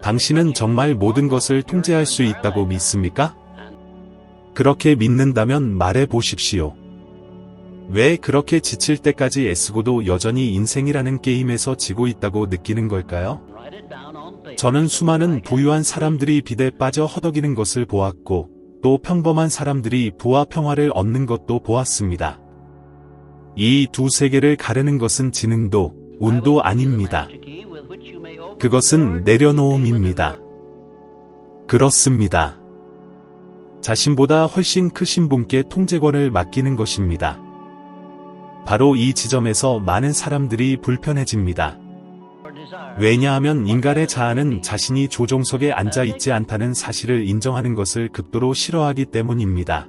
당신은 정말 모든 것을 통제할 수 있다고 믿습니까? 그렇게 믿는다면 말해 보십시오. 왜 그렇게 지칠 때까지 애쓰고도 여전히 인생이라는 게임에서 지고 있다고 느끼는 걸까요? 저는 수많은 부유한 사람들이 빚에 빠져 허덕이는 것을 보았고, 또 평범한 사람들이 부와 평화를 얻는 것도 보았습니다. 이 두 세계를 가르는 것은 지능도, 운도 아닙니다. 그것은 내려놓음입니다. 그렇습니다. 자신보다 훨씬 크신 분께 통제권을 맡기는 것입니다. 바로 이 지점에서 많은 사람들이 불편해집니다. 왜냐하면 인간의 자아는 자신이 조종석에 앉아 있지 않다는 사실을 인정하는 것을 극도로 싫어하기 때문입니다.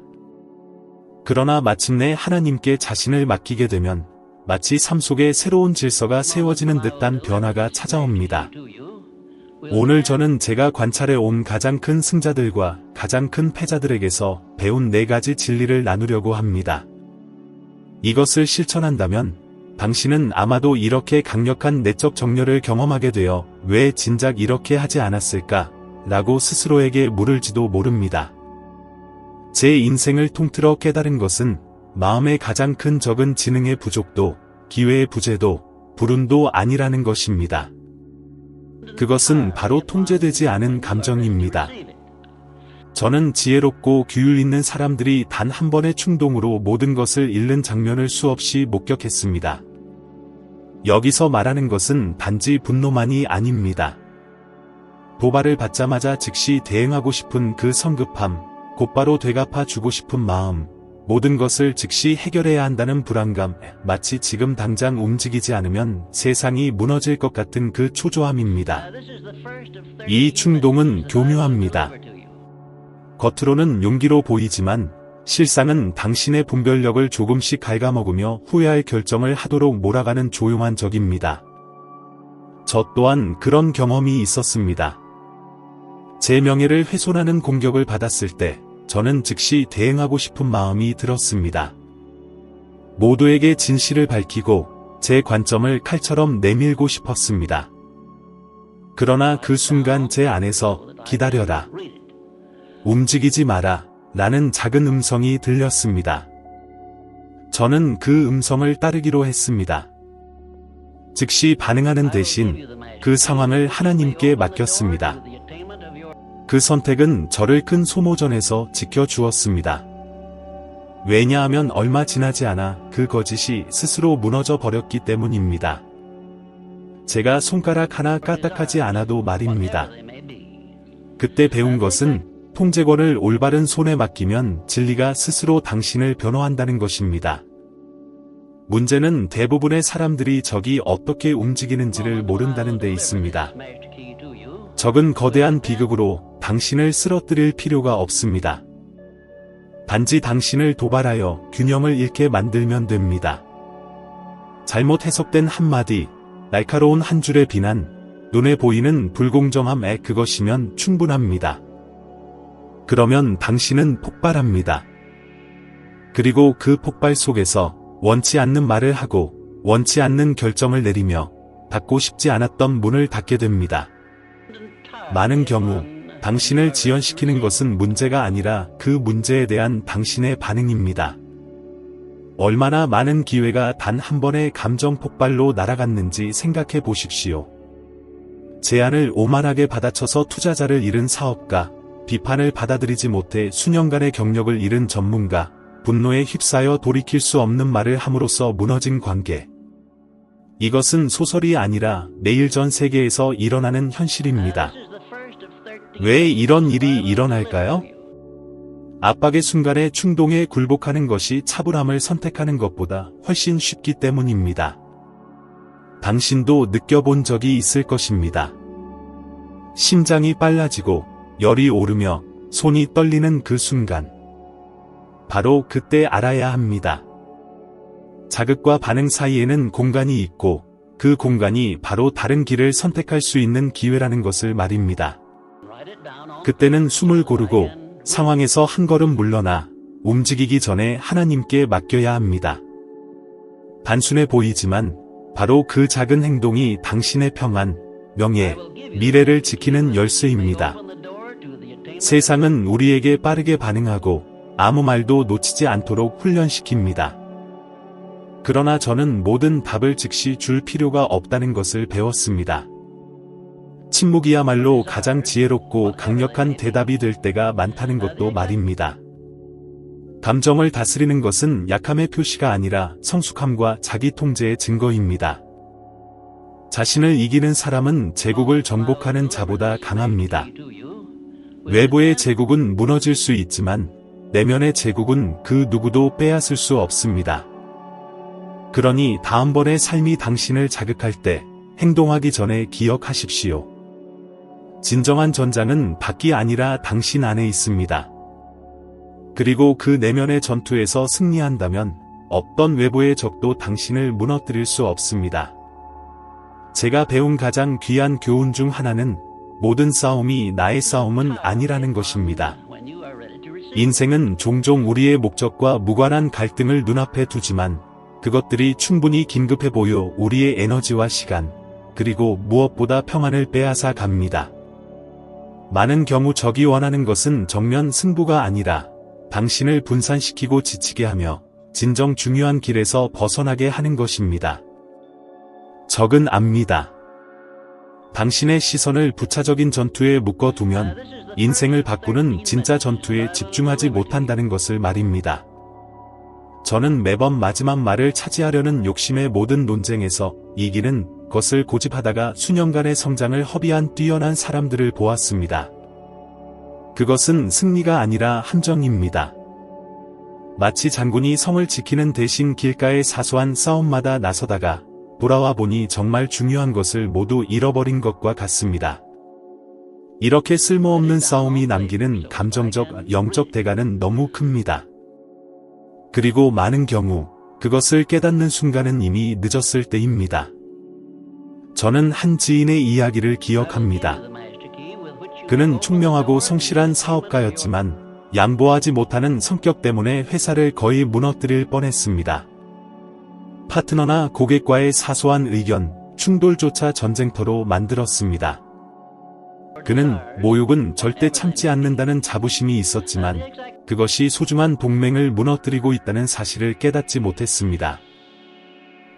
그러나 마침내 하나님께 자신을 맡기게 되면 마치 삶 속에 새로운 질서가 세워지는 듯한 변화가 찾아옵니다. 오늘 저는 제가 관찰해 온 가장 큰 승자들과 가장 큰 패자들에게서 배운 4가지 진리를 나누려고 합니다. 이것을 실천한다면 당신은 아마도 이렇게 강력한 내적 정열을 경험하게 되어 왜 진작 이렇게 하지 않았을까? 라고 스스로에게 물을지도 모릅니다. 제 인생을 통틀어 깨달은 것은 마음의 가장 큰 적은 지능의 부족도, 기회의 부재도, 불운도 아니라는 것입니다. 그것은 바로 통제되지 않은 감정입니다. 저는 지혜롭고 규율 있는 사람들이 단 한 번의 충동으로 모든 것을 잃는 장면을 수없이 목격했습니다. 여기서 말하는 것은 단지 분노만이 아닙니다. 도발을 받자마자 즉시 대응하고 싶은 그 성급함, 곧바로 되갚아 주고 싶은 마음, 모든 것을 즉시 해결해야 한다는 불안감, 마치 지금 당장 움직이지 않으면 세상이 무너질 것 같은 그 초조함입니다. 이 충동은 교묘합니다. 겉으로는 용기로 보이지만 실상은 당신의 분별력을 조금씩 갉아먹으며 후회할 결정을 하도록 몰아가는 조용한 적입니다. 저 또한 그런 경험이 있었습니다. 제 명예를 훼손하는 공격을 받았을 때 저는 즉시 대응하고 싶은 마음이 들었습니다. 모두에게 진실을 밝히고 제 관점을 칼처럼 내밀고 싶었습니다. 그러나 그 순간 제 안에서 기다려라, 움직이지 마라 라는 작은 음성이 들렸습니다. 저는 그 음성을 따르기로 했습니다. 즉시 반응하는 대신 그 상황을 하나님께 맡겼습니다. 그 선택은 저를 큰 소모전에서 지켜주었습니다. 왜냐하면 얼마 지나지 않아 그 거짓이 스스로 무너져 버렸기 때문입니다. 제가 손가락 하나 까딱하지 않아도 말입니다. 그때 배운 것은 통제권을 올바른 손에 맡기면 진리가 스스로 당신을 변호한다는 것입니다. 문제는 대부분의 사람들이 적이 어떻게 움직이는지를 모른다는 데 있습니다. 적은 거대한 비극으로 당신을 쓰러뜨릴 필요가 없습니다. 단지 당신을 도발하여 균형을 잃게 만들면 됩니다. 잘못 해석된 한마디, 날카로운 한 줄의 비난, 눈에 보이는 불공정함에 그것이면 충분합니다. 그러면 당신은 폭발합니다. 그리고 그 폭발 속에서 원치 않는 말을 하고 원치 않는 결정을 내리며 닫고 싶지 않았던 문을 닫게 됩니다. 많은 경우 당신을 지연시키는 것은 문제가 아니라 그 문제에 대한 당신의 반응입니다. 얼마나 많은 기회가 단 한 번의 감정 폭발로 날아갔는지 생각해 보십시오. 제안을 오만하게 받아쳐서 투자자를 잃은 사업가, 비판을 받아들이지 못해 수년간의 경력을 잃은 전문가, 분노에 휩싸여 돌이킬 수 없는 말을 함으로써 무너진 관계. 이것은 소설이 아니라 매일 전 세계에서 일어나는 현실입니다. 왜 이런 일이 일어날까요? 압박의 순간에 충동에 굴복하는 것이 차분함을 선택하는 것보다 훨씬 쉽기 때문입니다. 당신도 느껴본 적이 있을 것입니다. 심장이 빨라지고 열이 오르며 손이 떨리는 그 순간. 바로 그때 알아야 합니다. 자극과 반응 사이에는 공간이 있고 그 공간이 바로 다른 길을 선택할 수 있는 기회라는 것을 말입니다. 그때는 숨을 고르고 상황에서 한 걸음 물러나 움직이기 전에 하나님께 맡겨야 합니다. 단순해 보이지만 바로 그 작은 행동이 당신의 평안, 명예, 미래를 지키는 열쇠입니다. 세상은 우리에게 빠르게 반응하고 아무 말도 놓치지 않도록 훈련시킵니다. 그러나 저는 모든 답을 즉시 줄 필요가 없다는 것을 배웠습니다. 침묵이야말로 가장 지혜롭고 강력한 대답이 될 때가 많다는 것도 말입니다. 감정을 다스리는 것은 약함의 표시가 아니라 성숙함과 자기 통제의 증거입니다. 자신을 이기는 사람은 제국을 정복하는 자보다 강합니다. 외부의 제국은 무너질 수 있지만 내면의 제국은 그 누구도 빼앗을 수 없습니다. 그러니 다음번에 삶이 당신을 자극할 때 행동하기 전에 기억하십시오. 진정한 전장은 밖이 아니라 당신 안에 있습니다. 그리고 그 내면의 전투에서 승리한다면 어떤 외부의 적도 당신을 무너뜨릴 수 없습니다. 제가 배운 가장 귀한 교훈 중 하나는 모든 싸움이 나의 싸움은 아니라는 것입니다. 인생은 종종 우리의 목적과 무관한 갈등을 눈앞에 두지만 그것들이 충분히 긴급해 보여 우리의 에너지와 시간, 그리고 무엇보다 평안을 빼앗아 갑니다. 많은 경우 적이 원하는 것은 정면 승부가 아니라 당신을 분산시키고 지치게 하며 진정 중요한 길에서 벗어나게 하는 것입니다. 적은 압니다. 당신의 시선을 부차적인 전투에 묶어두면 인생을 바꾸는 진짜 전투에 집중하지 못한다는 것을 말입니다. 저는 매번 마지막 말을 차지하려는 욕심의 모든 논쟁에서 이기는 것을 고집하다가 수년간의 성장을 허비한 뛰어난 사람들을 보았습니다. 그것은 승리가 아니라 함정입니다. 마치 장군이 성을 지키는 대신 길가의 사소한 싸움마다 나서다가 돌아와 보니 정말 중요한 것을 모두 잃어버린 것과 같습니다. 이렇게 쓸모없는 싸움이 남기는 감정적, 영적 대가는 너무 큽니다. 그리고 많은 경우 그것을 깨닫는 순간은 이미 늦었을 때입니다. 저는 한 지인의 이야기를 기억합니다. 그는 총명하고 성실한 사업가였지만 양보하지 못하는 성격 때문에 회사를 거의 무너뜨릴 뻔했습니다. 파트너나 고객과의 사소한 의견, 충돌조차 전쟁터로 만들었습니다. 그는 모욕은 절대 참지 않는다는 자부심이 있었지만 그것이 소중한 동맹을 무너뜨리고 있다는 사실을 깨닫지 못했습니다.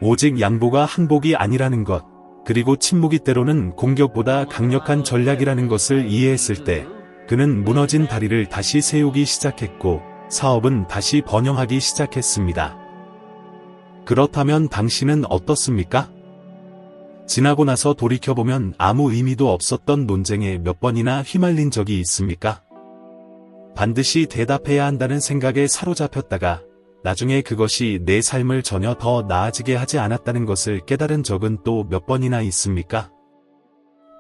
오직 양보가 항복이 아니라는 것, 그리고 침묵이 때로는 공격보다 강력한 전략이라는 것을 이해했을 때 그는 무너진 다리를 다시 세우기 시작했고 사업은 다시 번영하기 시작했습니다. 그렇다면 당신은 어떻습니까? 지나고 나서 돌이켜보면 아무 의미도 없었던 논쟁에 몇 번이나 휘말린 적이 있습니까? 반드시 대답해야 한다는 생각에 사로잡혔다가 나중에 그것이 내 삶을 전혀 더 나아지게 하지 않았다는 것을 깨달은 적은 또 몇 번이나 있습니까?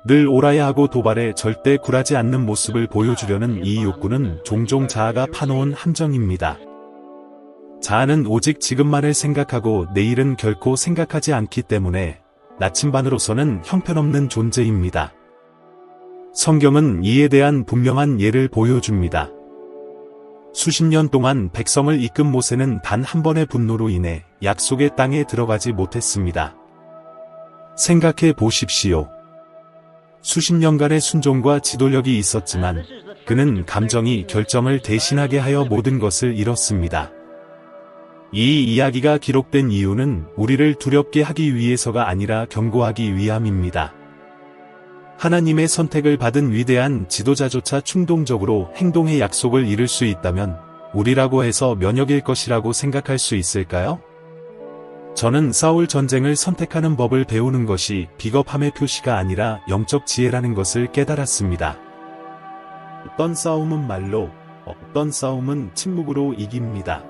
늘 옳아야 하고 도발에 절대 굴하지 않는 모습을 보여주려는 이 욕구는 종종 자아가 파놓은 함정입니다. 자아는 오직 지금만을 생각하고 내일은 결코 생각하지 않기 때문에 나침반으로서는 형편없는 존재입니다. 성경은 이에 대한 분명한 예를 보여줍니다. 수십 년 동안 백성을 이끈 모세는 단 한 번의 분노로 인해 약속의 땅에 들어가지 못했습니다. 생각해 보십시오. 수십 년간의 순종과 지도력이 있었지만 그는 감정이 결정을 대신하게 하여 모든 것을 잃었습니다. 이 이야기가 기록된 이유는 우리를 두렵게 하기 위해서가 아니라 경고하기 위함입니다. 하나님의 선택을 받은 위대한 지도자조차 충동적으로 행동의 약속을 이룰 수 있다면 우리라고 해서 면역일 것이라고 생각할 수 있을까요? 저는 싸울 전쟁을 선택하는 법을 배우는 것이 비겁함의 표시가 아니라 영적 지혜라는 것을 깨달았습니다. 어떤 싸움은 말로, 어떤 싸움은 침묵으로 이깁니다.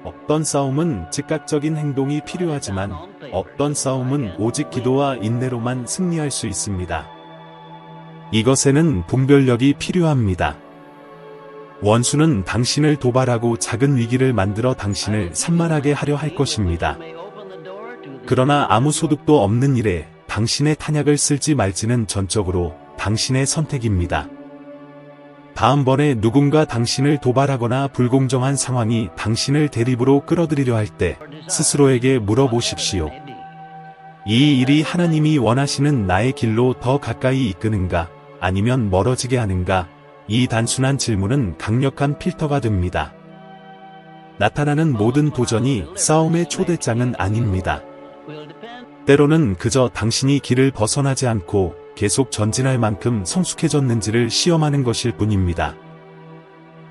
어떤 싸움은 즉각적인 행동이 필요하지만 어떤 싸움은 오직 기도와 인내로만 승리할 수 있습니다. 이것에는 분별력이 필요합니다. 원수는 당신을 도발하고 작은 위기를 만들어 당신을 산만하게 하려 할 것입니다. 그러나 아무 소득도 없는 일에 당신의 탄약을 쓸지 말지는 전적으로 당신의 선택입니다. 다음번에 누군가 당신을 도발하거나 불공정한 상황이 당신을 대립으로 끌어들이려 할 때 스스로에게 물어보십시오. 이 일이 하나님이 원하시는 나의 길로 더 가까이 이끄는가, 아니면 멀어지게 하는가? 이 단순한 질문은 강력한 필터가 됩니다. 나타나는 모든 도전이 싸움의 초대장은 아닙니다. 때로는 그저 당신이 길을 벗어나지 않고 계속 전진할 만큼 성숙해졌는지를 시험하는 것일 뿐입니다.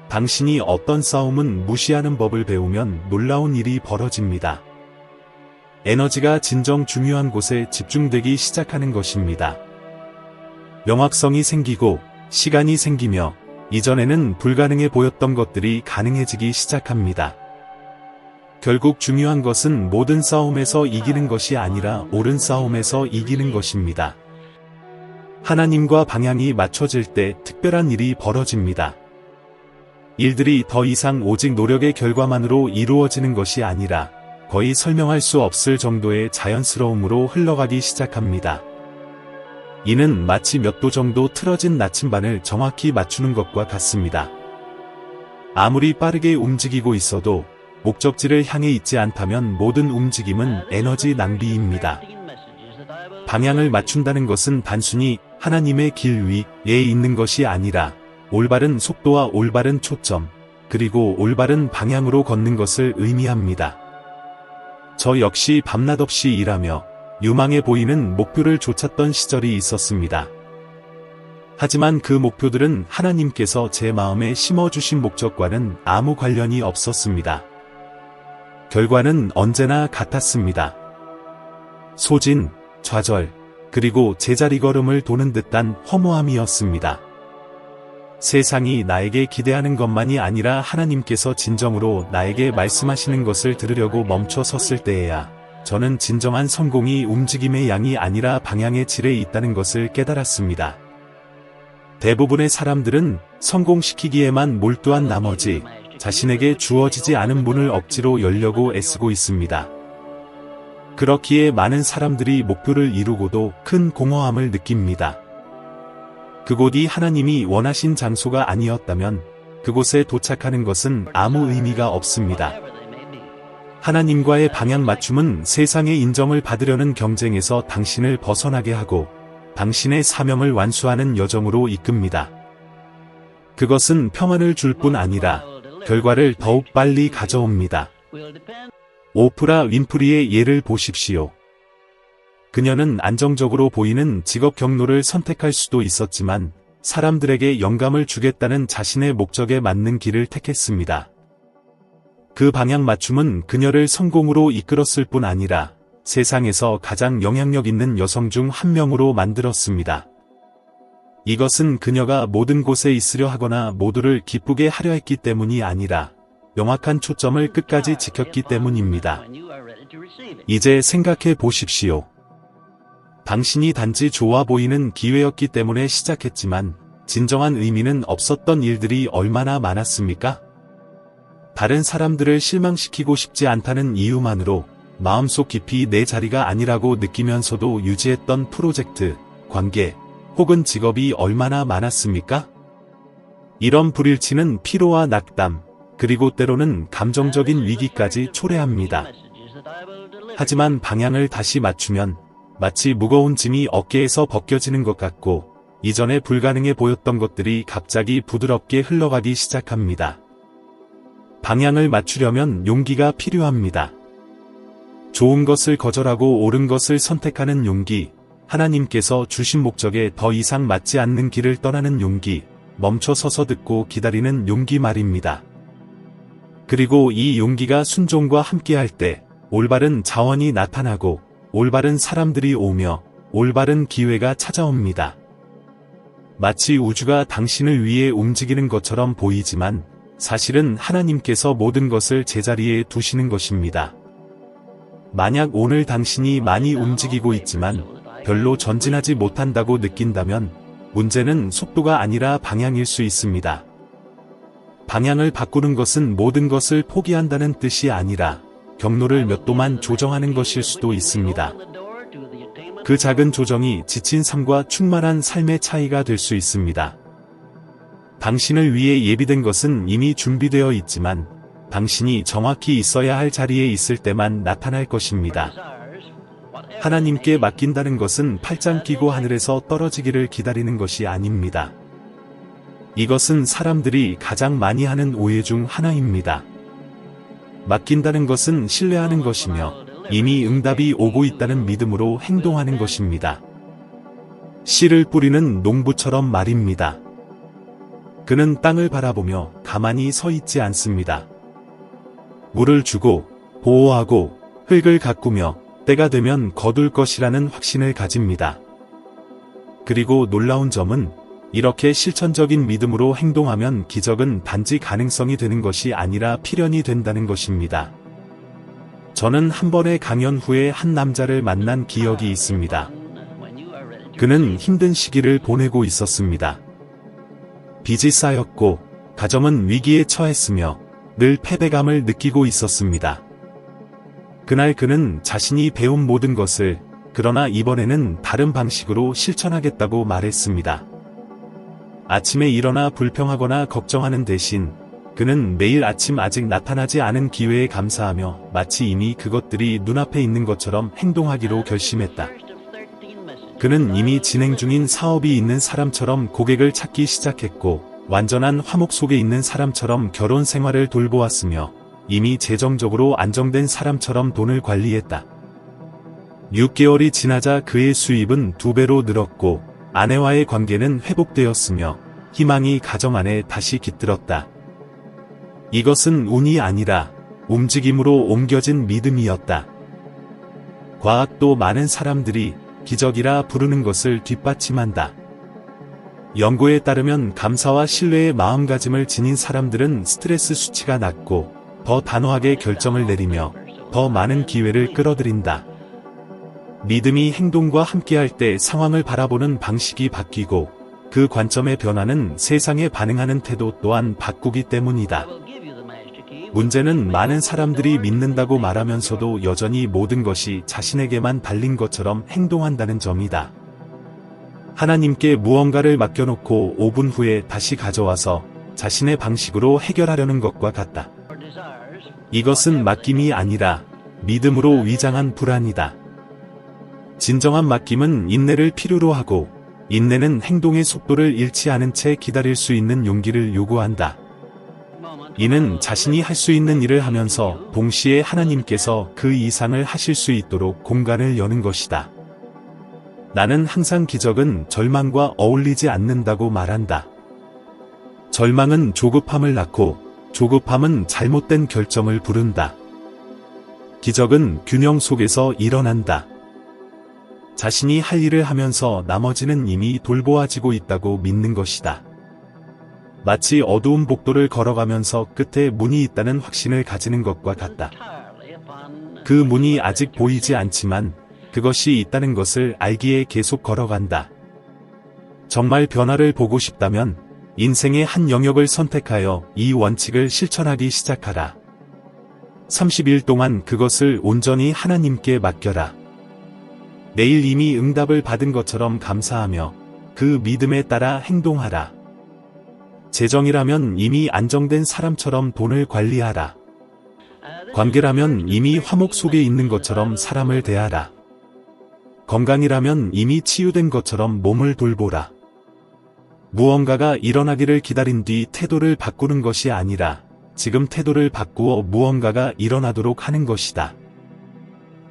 당신이 어떤 싸움은 무시하는 법을 배우면 놀라운 일이 벌어집니다. 에너지가 진정 중요한 곳에 집중되기 시작하는 것입니다. 명확성이 생기고 시간이 생기며 이전에는 불가능해 보였던 것들이 가능해지기 시작합니다. 결국 중요한 것은 모든 싸움에서 이기는 것이 아니라 옳은 싸움에서 이기는 것입니다. 하나님과 방향이 맞춰질 때 특별한 일이 벌어집니다. 일들이 더 이상 오직 노력의 결과만으로 이루어지는 것이 아니라 거의 설명할 수 없을 정도의 자연스러움으로 흘러가기 시작합니다. 이는 마치 몇 도 정도 틀어진 나침반을 정확히 맞추는 것과 같습니다. 아무리 빠르게 움직이고 있어도 목적지를 향해 있지 않다면 모든 움직임은 에너지 낭비입니다. 방향을 맞춘다는 것은 단순히 하나님의 길 위에 있는 것이 아니라 올바른 속도와 올바른 초점, 그리고 올바른 방향으로 걷는 것을 의미합니다. 저 역시 밤낮 없이 일하며 유망해 보이는 목표를 쫓았던 시절이 있었습니다. 하지만 그 목표들은 하나님께서 제 마음에 심어주신 목적과는 아무 관련이 없었습니다. 결과는 언제나 같았습니다. 소진, 좌절, 그리고 제자리 걸음을 도는 듯한 허무함이었습니다. 세상이 나에게 기대하는 것만이 아니라 하나님께서 진정으로 나에게 말씀하시는 것을 들으려고 멈춰 섰을 때에야 저는 진정한 성공이 움직임의 양이 아니라 방향의 질에 있다는 것을 깨달았습니다. 대부분의 사람들은 성공시키기에만 몰두한 나머지 자신에게 주어지지 않은 문을 억지로 열려고 애쓰고 있습니다. 그렇기에 많은 사람들이 목표를 이루고도 큰 공허함을 느낍니다. 그곳이 하나님이 원하신 장소가 아니었다면 그곳에 도착하는 것은 아무 의미가 없습니다. 하나님과의 방향 맞춤은 세상의 인정을 받으려는 경쟁에서 당신을 벗어나게 하고 당신의 사명을 완수하는 여정으로 이끕니다. 그것은 평안을 줄 뿐 아니라 결과를 더욱 빨리 가져옵니다. 오프라 윈프리의 예를 보십시오. 그녀는 안정적으로 보이는 직업 경로를 선택할 수도 있었지만 사람들에게 영감을 주겠다는 자신의 목적에 맞는 길을 택했습니다. 그 방향 맞춤은 그녀를 성공으로 이끌었을 뿐 아니라 세상에서 가장 영향력 있는 여성 중 한 명으로 만들었습니다. 이것은 그녀가 모든 곳에 있으려 하거나 모두를 기쁘게 하려 했기 때문이 아니라 명확한 초점을 끝까지 지켰기 때문입니다. 이제 생각해 보십시오. 당신이 단지 좋아 보이는 기회였기 때문에 시작했지만 진정한 의미는 없었던 일들이 얼마나 많았습니까? 다른 사람들을 실망시키고 싶지 않다는 이유만으로 마음속 깊이 내 자리가 아니라고 느끼면서도 유지했던 프로젝트, 관계, 혹은 직업이 얼마나 많았습니까? 이런 불일치는 피로와 낙담, 그리고 때로는 감정적인 위기까지 초래합니다. 하지만 방향을 다시 맞추면 마치 무거운 짐이 어깨에서 벗겨지는 것 같고 이전에 불가능해 보였던 것들이 갑자기 부드럽게 흘러가기 시작합니다. 방향을 맞추려면 용기가 필요합니다. 좋은 것을 거절하고 옳은 것을 선택하는 용기, 하나님께서 주신 목적에 더 이상 맞지 않는 길을 떠나는 용기, 멈춰 서서 듣고 기다리는 용기 말입니다. 그리고 이 용기가 순종과 함께할 때 올바른 자원이 나타나고 올바른 사람들이 오며 올바른 기회가 찾아옵니다. 마치 우주가 당신을 위해 움직이는 것처럼 보이지만 사실은 하나님께서 모든 것을 제자리에 두시는 것입니다. 만약 오늘 당신이 많이 움직이고 있지만 별로 전진하지 못한다고 느낀다면 문제는 속도가 아니라 방향일 수 있습니다. 방향을 바꾸는 것은 모든 것을 포기한다는 뜻이 아니라 경로를 몇 도만 조정하는 것일 수도 있습니다. 그 작은 조정이 지친 삶과 충만한 삶의 차이가 될 수 있습니다. 당신을 위해 예비된 것은 이미 준비되어 있지만 당신이 정확히 있어야 할 자리에 있을 때만 나타날 것입니다. 하나님께 맡긴다는 것은 팔짱 끼고 하늘에서 떨어지기를 기다리는 것이 아닙니다. 이것은 사람들이 가장 많이 하는 오해 중 하나입니다. 맡긴다는 것은 신뢰하는 것이며 이미 응답이 오고 있다는 믿음으로 행동하는 것입니다. 씨를 뿌리는 농부처럼 말입니다. 그는 땅을 바라보며 가만히 서 있지 않습니다. 물을 주고 보호하고 흙을 가꾸며 때가 되면 거둘 것이라는 확신을 가집니다. 그리고 놀라운 점은 이렇게 실천적인 믿음으로 행동하면 기적은 단지 가능성이 되는 것이 아니라 필연이 된다는 것입니다. 저는 한 번의 강연 후에 한 남자를 만난 기억이 있습니다. 그는 힘든 시기를 보내고 있었습니다. 빚이 쌓였고 가정은 위기에 처했으며 늘 패배감을 느끼고 있었습니다. 그날 그는 자신이 배운 모든 것을 그러나 이번에는 다른 방식으로 실천하겠다고 말했습니다. 아침에 일어나 불평하거나 걱정하는 대신 그는 매일 아침 아직 나타나지 않은 기회에 감사하며 마치 이미 그것들이 눈앞에 있는 것처럼 행동하기로 결심했다. 그는 이미 진행 중인 사업이 있는 사람처럼 고객을 찾기 시작했고 완전한 화목 속에 있는 사람처럼 결혼 생활을 돌보았으며 이미 재정적으로 안정된 사람처럼 돈을 관리했다. 6개월이 지나자 그의 수입은 2배로 늘었고 아내와의 관계는 회복되었으며 희망이 가정 안에 다시 깃들었다. 이것은 운이 아니라 움직임으로 옮겨진 믿음이었다. 과학도 많은 사람들이 기적이라 부르는 것을 뒷받침한다. 연구에 따르면 감사와 신뢰의 마음가짐을 지닌 사람들은 스트레스 수치가 낮고 더 단호하게 결정을 내리며 더 많은 기회를 끌어들인다. 믿음이 행동과 함께할 때 상황을 바라보는 방식이 바뀌고 그 관점의 변화는 세상에 반응하는 태도 또한 바꾸기 때문이다. 문제는 많은 사람들이 믿는다고 말하면서도 여전히 모든 것이 자신에게만 달린 것처럼 행동한다는 점이다. 하나님께 무언가를 맡겨놓고 5분 후에 다시 가져와서 자신의 방식으로 해결하려는 것과 같다. 이것은 맡김이 아니라 믿음으로 위장한 불안이다. 진정한 맡김은 인내를 필요로 하고 인내는 행동의 속도를 잃지 않은 채 기다릴 수 있는 용기를 요구한다. 이는 자신이 할 수 있는 일을 하면서 동시에 하나님께서 그 이상을 하실 수 있도록 공간을 여는 것이다. 나는 항상 기적은 절망과 어울리지 않는다고 말한다. 절망은 조급함을 낳고 조급함은 잘못된 결정을 부른다. 기적은 균형 속에서 일어난다. 자신이 할 일을 하면서 나머지는 이미 돌보아지고 있다고 믿는 것이다. 마치 어두운 복도를 걸어가면서 끝에 문이 있다는 확신을 가지는 것과 같다. 그 문이 아직 보이지 않지만 그것이 있다는 것을 알기에 계속 걸어간다. 정말 변화를 보고 싶다면 인생의 한 영역을 선택하여 이 원칙을 실천하기 시작하라. 30일 동안 그것을 온전히 하나님께 맡겨라. 내일 이미 응답을 받은 것처럼 감사하며 그 믿음에 따라 행동하라. 재정이라면 이미 안정된 사람처럼 돈을 관리하라. 관계라면 이미 화목 속에 있는 것처럼 사람을 대하라. 건강이라면 이미 치유된 것처럼 몸을 돌보라. 무언가가 일어나기를 기다린 뒤 태도를 바꾸는 것이 아니라 지금 태도를 바꾸어 무언가가 일어나도록 하는 것이다.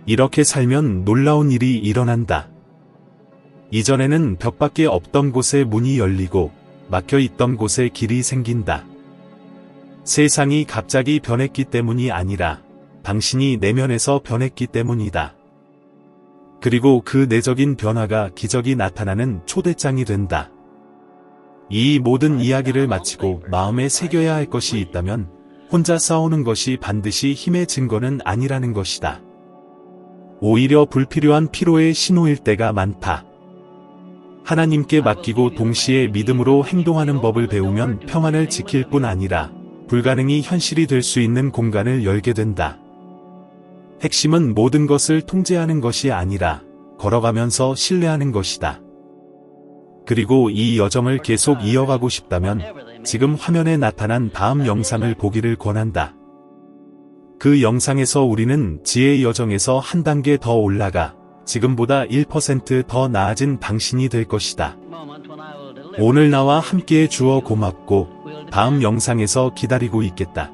이렇게 살면 놀라운 일이 일어난다. 이전에는 벽밖에 없던 곳에 문이 열리고 막혀있던 곳에 길이 생긴다. 세상이 갑자기 변했기 때문이 아니라 당신이 내면에서 변했기 때문이다. 그리고 그 내적인 변화가 기적이 나타나는 초대장이 된다. 이 모든 이야기를 마치고 마음에 새겨야 할 것이 있다면 혼자 싸우는 것이 반드시 힘의 증거는 아니라는 것이다. 오히려 불필요한 피로의 신호일 때가 많다. 하나님께 맡기고 동시에 믿음으로 행동하는 법을 배우면 평안을 지킬 뿐 아니라 불가능이 현실이 될 수 있는 공간을 열게 된다. 핵심은 모든 것을 통제하는 것이 아니라 걸어가면서 신뢰하는 것이다. 그리고 이 여정을 계속 이어가고 싶다면 지금 화면에 나타난 다음 영상을 보기를 권한다. 그 영상에서 우리는 지혜의 여정에서 한 단계 더 올라가 지금보다 1% 더 나아진 당신이 될 것이다. 오늘 나와 함께해 주어 고맙고 다음 영상에서 기다리고 있겠다.